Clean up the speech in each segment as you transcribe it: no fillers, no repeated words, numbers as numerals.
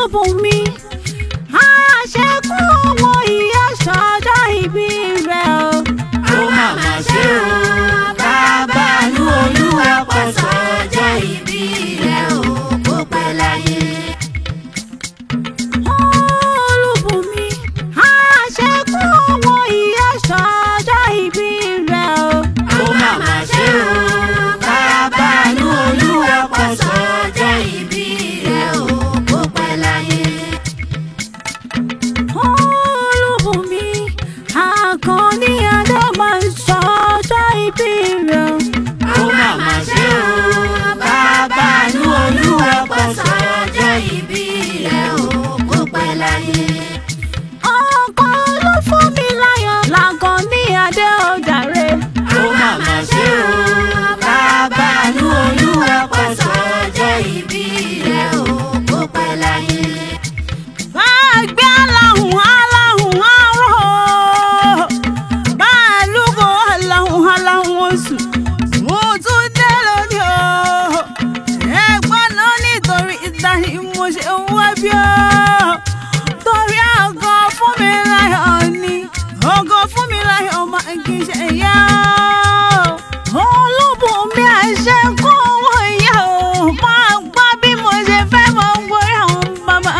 Olúbùnmi àṣekú owó ìyá sọ́jọ́ ìbí rẹ̀ o. Ó màmá ṣe o, bàbá ní Olúwa pọ̀ sọ́jọ́ ìbí rẹ̀ o, kó pẹ́ láyé. Olúbùnmi àṣekú owó ìyá sọ́jọ́ ìbí rẹ̀ o. Ó màmá ṣe o, bàbá ní Olúwa pọ̀ sọ́jọ́ ìbí rẹ̀ o, kó pẹ́ láyé. Olúbùnmi Àkànní Adé máa ń sọ́jọ́ ìbí rẹ̀ o. Ó màmá ṣe o, bàbá ní Olúwa pọ̀ sọ́jọ́ ìbí rẹ̀ o, kó pẹ́ láyé. Ọkọ ló fún mi láyọ̀ l'Àkànní Adé ó jàre. Ó màmá ṣe o, bàbá ní Olúwa pọ̀ sọ́jọ́ ìbí rẹ̀ o, kó pẹ́ láyé. Bàgbé aláhùn aláhùn àárọ̀ bàálùkọ aláhùn aláhùn oṣù mo tún dé lónìí o. Ẹ̀gbọ́n náà nítorí ìdarí mo ṣe ń wá bí o. Torí ògo fún mi láyọ̀ ni ògo fún mi láyọ̀ máa ń kí n ṣe ìyá o. Olúbùnmi àṣekú owó ìyá o. Máa gbọ́ bí mo ṣe fẹ́ mọ gbórí àwọn bàbá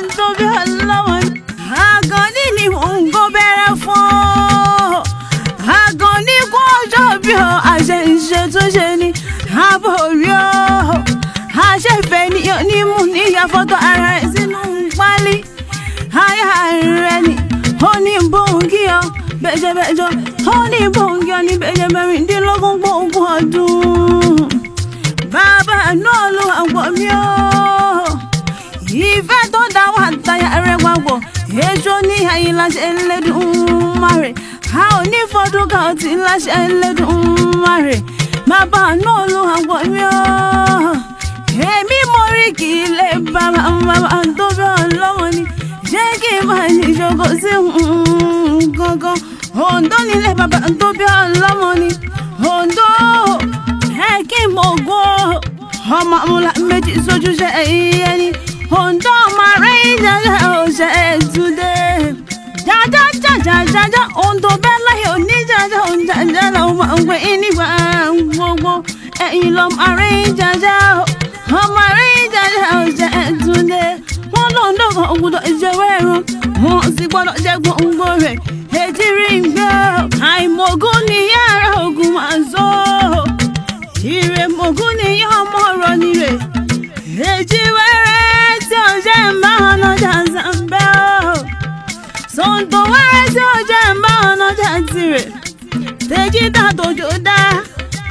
ń tóbi ọlọ́wọ́ ni. Àkànní ni mò ń kó bẹ̀rẹ̀ fún o. Àkànní kú ọjọ́ bí o. Àṣẹ ìṣètúnṣe ni àbórí o. Àṣẹfẹ́ ni onímù níyà fọ́tò ara rẹ̀ sínú pálí. Aya rẹ̀ ni ó ní bóun kí ọ bẹ́jẹ̀bẹ́jọ. Ó ní bóun kí ọ ní bẹ́jẹ̀mẹ́rìndínlógún gbóògùn ọdún. Bàbá náà ló wà pọ̀ mí o. Ìfẹ́ tó dá wà táyà rẹ̀ papọ̀. Èso ní ayé láṣẹ Ẹlẹ́dùmarè. A ò ní fọdún ká ọtí láṣẹ Ẹlẹ́dùmarè. Bàbá náà ló wà pọ̀ mí o. Èmi mo rí kí ilé bàbá tó bí ọlọ́mọ ni. Ṣé kí n máa ní ìṣòro sí gangan? Oǹdó nílé bàbá tó bí ọlọ́mọ ni. Oǹdó kí mo gbọ́ ọmọ amúlá méjì sójú ṣe ẹyẹ ni. Oǹdó máa rí ìjàjà ọ̀ṣẹ́ ẹ̀túndé. Jàjà jàjà jàjà Oǹdó bẹ́ẹ̀ láyé oníjàjà òǹjàjà làwọn máa ń gbé nígbà gbogbo. Ẹ̀yin lọ máa rí ìjàjà ọmọ rí ìjàjà ọ̀ṣẹ́ ẹ̀túndé. Wọ́n lóńdó kan ògùdọ̀ ìjẹ̀wé ẹ̀rọ. Wọ́n sì gbọ́dọ̀ jẹ́ gbòǹgbò rẹ̀. Èjì rí ń gbé àìmọ̀gún ní yàrá ògùn máa ń sọ. Ire mọ̀gún ni yóò mọ̀ ọ̀rọ̀ nire. Èjì wẹ́rẹ́ tí ó jẹ́ ń bá ọ̀nà jà sàmbẹ́ o. Sọ̀ǹtò wẹ́rẹ́ tí ó jẹ́ ń bá ọ̀nà jà tirẹ̀. Tèjì dá tòjò dá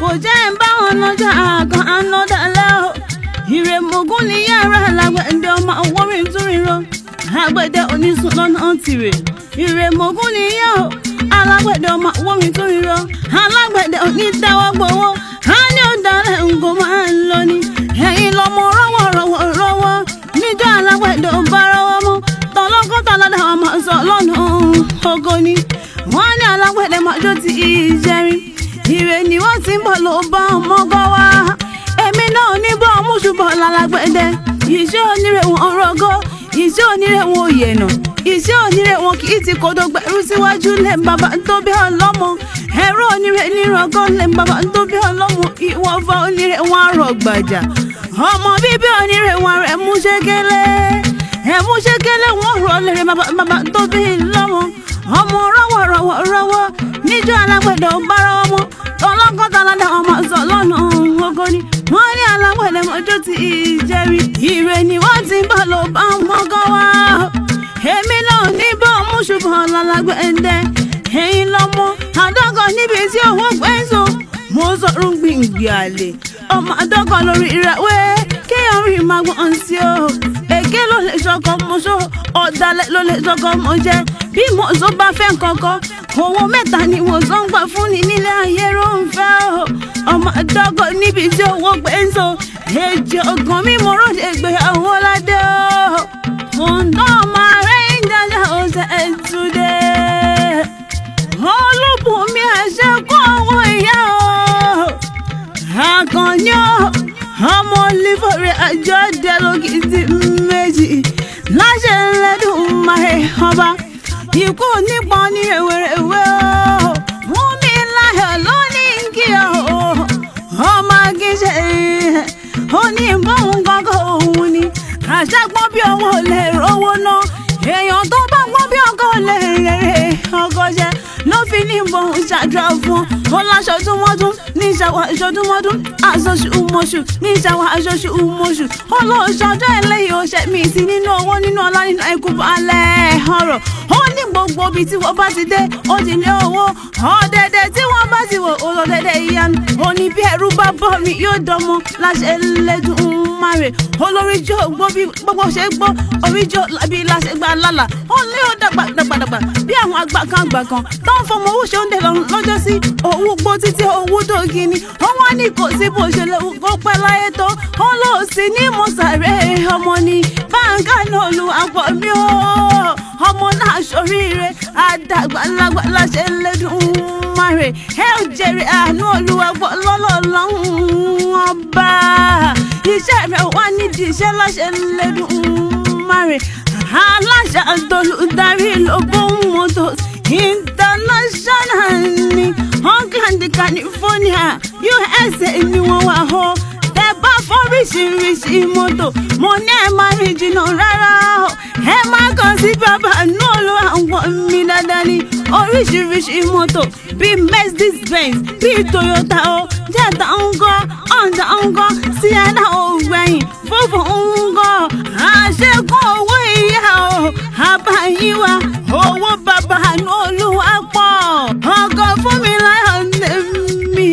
kò jẹ́ ń bá ọ̀nà jà kan àná dálẹ́ o. Ire mọ̀gún ni yàrá alágbẹ̀dẹ ọmọ àwọ̀rìn tún ríro. Àgbẹ̀dẹ onísùn lọ́nà tirẹ̀. Ire mọ̀gún ni yóò alágbẹ̀dẹ ọmọ àwọ̀rìn tún ríro. Alágbẹ̀dẹ onídáwọ́ gbowó. A ní ọ̀dàlẹ̀ nǹkan máa ń lọ ni. Ẹ̀yin lọ́mọ rọ́wọ́ níjọ́ alágbẹ̀dẹ ò bá rọ́wọ́ mọ́. Tọ́lọ́kọ́tà ládàá ọmọ sọ lọ́nà ògo ni. Wọ́n ní alágbẹ̀dẹ máa jó ti ìjẹrin. Ire ni wọ́n ti ń bọ̀ ló bá ọmọ gbọ́ wá. Èmi náà ní bọ́ ọmú ṣùgbọ́n lálágbẹ̀dẹ. Iṣẹ́ onírè wọn rọgọ́. Iṣẹ́ onírè wọn òyẹ̀nà. Iṣẹ́ onírè wọn kì í ti kodo gbẹ̀rú síwájú lẹ̀ bàbá tó bí ọlọ́mọ. Ẹ̀rọ onírè nírọ̀gọ́ lẹ̀ bàbá tó bí ọlọ́mọ. Ìwọ̀fà onírè wọn rọ̀ gbàjà. Ọmọ bíbí onírè wọn rẹ̀ mú ṣékélé. Ẹ̀mú ṣékélé wọn rọ̀ lẹ́rẹ̀ bàbá tó bí lọ́mọ. Ọmọ rọ́wọ́ níjọ́ alágbẹ̀dẹ ò bá rọ́wọ́ mọ́. Ọlọ́kọ́ta ládà ọmọ sọ lọ́nà ògo ni. Wọ́n ní alágbẹ̀dẹ mọ́jọ́ ti ìjẹ́rí. Ire ni wọ́n ti ń bọ̀ ló bá mọ́gọ́ wá. Èmi náà ní bọ́ mú ṣùgbọ́n lálágbẹ̀dẹ. Ẹ̀yin lọ́mọ àdọ́gọ̀ níbi tí owó gbẹ́sọ̀. Mo sọ̀rọ̀ gbìngbì àlè. Ọmọ àdọ́gọ̀ lórí ìràwé. Kéèyàn rí máa gbọ́n sí o. Èké ló lè ṣọkọ mo ṣó. Ọ̀dàlẹ̀ ló lè ṣọkọ mo jẹ́. Bí mo sọ bá fẹ́ kankan. Owó mẹ́ta ni mo sọ ń gbà fún ni nílé ayé ló ń fẹ́ o. Ọmọ àdọ́gọ̀ níbi tí owó gbẹ́sọ̀. Èjì ọ̀gàn mi mo ròde ìgbéyàwó ládé o. Oǹdó máa rẹ́ ìjàjà ọ̀sẹ̀ ẹ̀túndé. Olúbùnmi àṣekú owó ìyá o. Àkànní ọmọ olífọ̀rẹ́ àjọ dẹ́lógìtì méjì. láṣẹ Ẹlẹ́dùmarè ọba ikú nípọn ní ewéréwé o mú mi láyọ̀ lónìí kí o ọmọ gíṣẹ́ ó ní bóun kankan òun ni àṣàgbọ́n bí ọwọ́ lè rówó ná èèyàn tó bá gbọ́n bí ọkọ lè rere ọkọ jẹ ló fi ní bóun ṣàdúrà fún ọ láṣọ tó mọ́dún ní ìṣàwọ̀ aṣọ tó mọ́dún aṣoṣù mọ́ṣù ní ìṣàwọ̀ aṣoṣù mọ́ṣù olóòṣọjọ́ eléyìí ó ṣe mí sí nínú owó nínú ọlá nínú ikú balẹ̀ ọ̀rọ̀ ó ní gbogbo ibi tí wọ́n bá ti dé ó ti ní owó ọ̀dẹ̀dẹ̀ tí wọ́n bá ti wò olódẹ̀dẹ̀ ìyanu ó ní bí ẹrú bá bọ́ mi yóò dánmọ́ láṣẹ Ẹlẹ́dùmarè olórí jó gbogbo ṣe gbọ́ orí jó lábí láṣẹ gbà lálà ó ní ó dàgbàdàgbà bí àwọn àgbà kan tó ń fọmọ owó ṣe ń dẹ̀ lọ́jọ́ sí owó gbó títí owó dògì ni wọ́n wá ní kò sí bó ṣe lè kó pẹ́ láyé tó ó lọ sí ní mọ̀sàrẹ́ ọmọ ni báńkà náà lu àpọ̀ mi ó ọmọ náà ṣoríire àdàgbàlagbà láṣẹ Ẹlẹ́dùmarè ẹ ò jèrè àánú Olúwa gbọ́ lọ́lọ́lọ́hún ọba iṣẹ́ rẹ̀ wá nídìí iṣẹ́ láṣẹ Ẹlẹ́dùmarè aláṣà olùdarí Lobon Motors International ní Oakland California USA ni wọ́n wà ó tẹ bá fọ́ríṣiríṣi mọ́tò mo ní ẹ máa rìn jìnnà rárá o ẹ má kàn sí bàbá náà ló àwọn mi dáadáa ní oríṣiríṣi mọ́tò bíi Mercedes-Benz bíi Toyota o Jetta ńkọ́ Honda ńkọ́ Sienna ò gbẹ̀yìn Volvo ńkọ́ àṣekún owó ìyá o àbáyíwá owó bàbá náà Olúwa pọ̀ ọkọ̀ fún mi láyọ̀ mi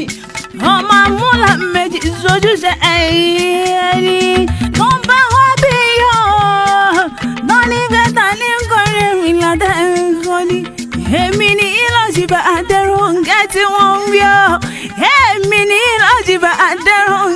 ọmọ amúlà méjì sojúṣe ẹ̀yẹ́rì tó ń bá wá bí yọ lọ́ní gẹ́ta ní kọrin ìrìnàdá ẹ̀kọ́ ni èmi ní ìlọ́jìbà àtẹ̀rùngẹ́ tí wọ́n ń wí ọ́ èmi ní ìlọ́jìbà àtẹ̀rùngẹ́